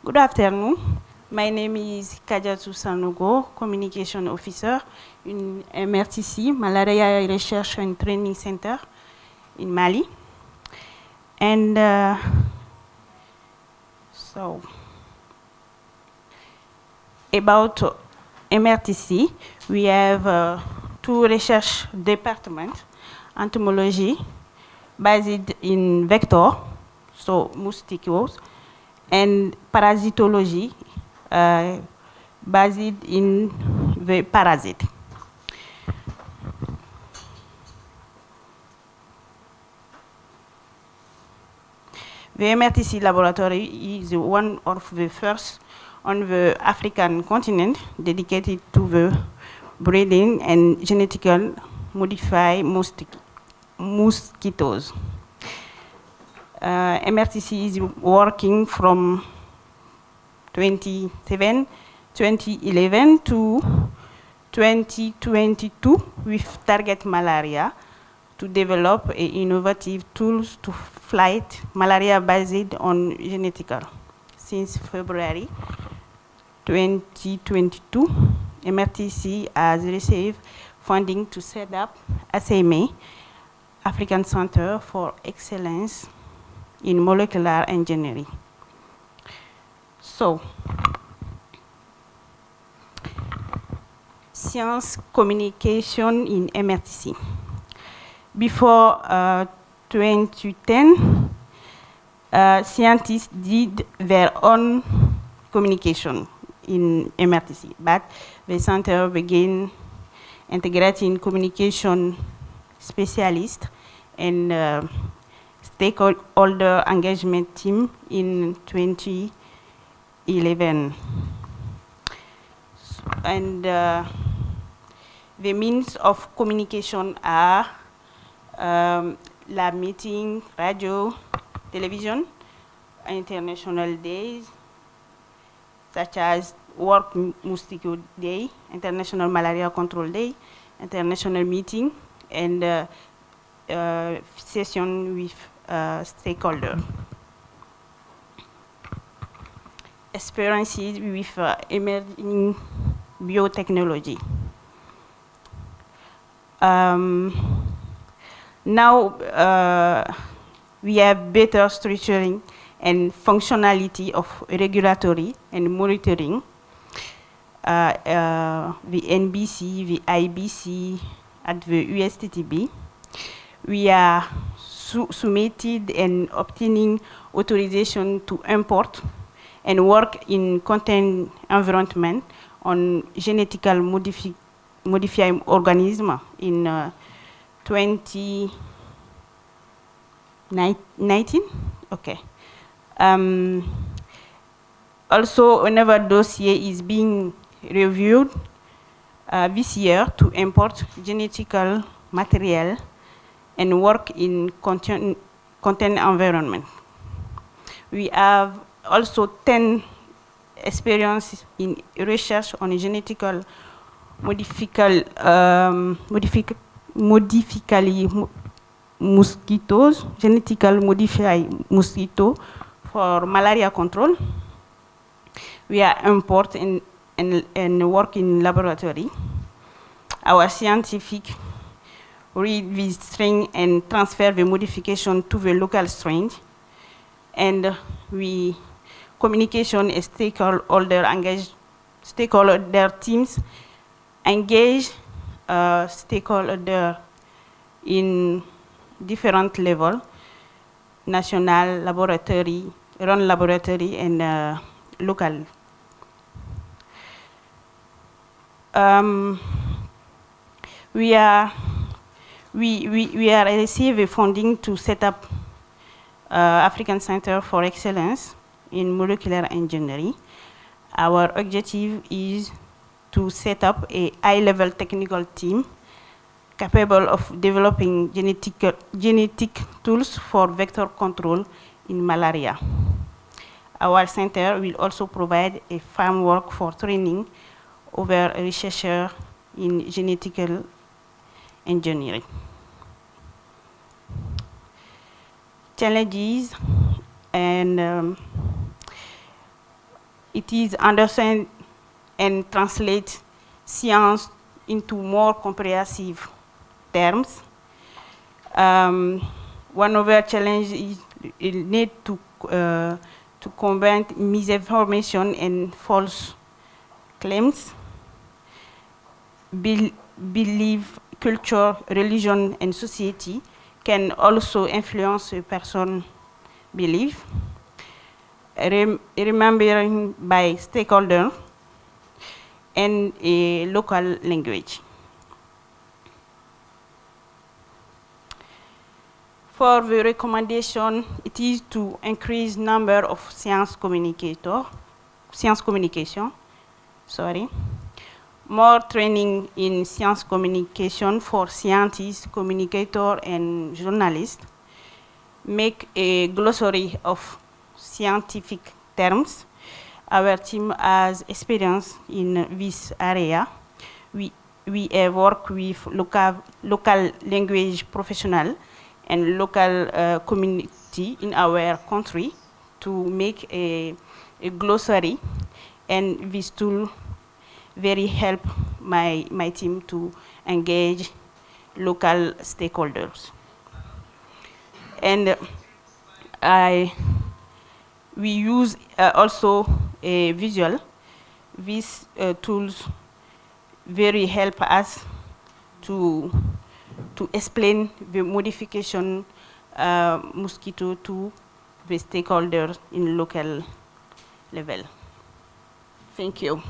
Good afternoon. My name is Kadiatou Sanogo, Communication Officer in MRTC, Malaria Research and Training Center in Mali. And so, about MRTC, we have two research departments, entomology, based in vector, so mosquitoes, and parasitology, based in the parasite. The MRTC laboratory is one of the first on the African continent dedicated to the breeding and genetically modified mosquitoes. MRTC is working from 2011 to 2022 with target malaria to develop innovative tools to fight malaria based on genetical. Since February 2022, MRTC has received funding to set up ACME, African Center for Excellence in Molecular Engineering. So, science communication in MRTC. Before 2010, scientists did their own communication in MRTC, but the center began integrating communication specialists and stakeholder engagement team in 2011. And the means of communication are lab meeting, radio, television, international days, such as World Mosquito Day, International Malaria Control Day, international meeting, and session with stakeholders. Experiences with emerging biotechnology. Now we have better structuring and functionality of regulatory and monitoring. The NBC, the IBC, at the USTTB. We are submitted and obtaining authorization to import and work in contained environment on genetically modified organisms in 2019. Okay. Also, another dossier is being reviewed this year to import genetical material and work in contained environment. We have also 10 experiences in research on genetically mosquitoes, genetically modified mosquito for malaria control. We are import and work in laboratory. Our scientific read the strain and transfer the modification to the local strain. And we communication and stakeholder teams engage stakeholder in different level, national laboratory, run laboratory, and local. We are receiving funding to set up African Center for Excellence in Molecular Engineering. Our objective is to set up a high-level technical team capable of developing genetic tools for vector control in malaria. Our center will also provide a framework for training over researchers in genetical engineering. Challenges and It is understand and translate science into more comprehensive terms. One other challenge is the need to combat misinformation and false claims. Belief, culture, religion, and society can also influence a person's belief. Remembering by stakeholders and a local language. For the recommendation, it is to increase number of science communication, more training in science communication for scientists, communicators, and journalists, make a glossary of scientific terms. Our team has experience in this area. We have worked with local language professionals and local community in our country to make a glossary, and this tool very help my team to engage local stakeholders. And we use also a visual. These tools very help us to explain the modification mosquito to the stakeholders in local level. Thank you.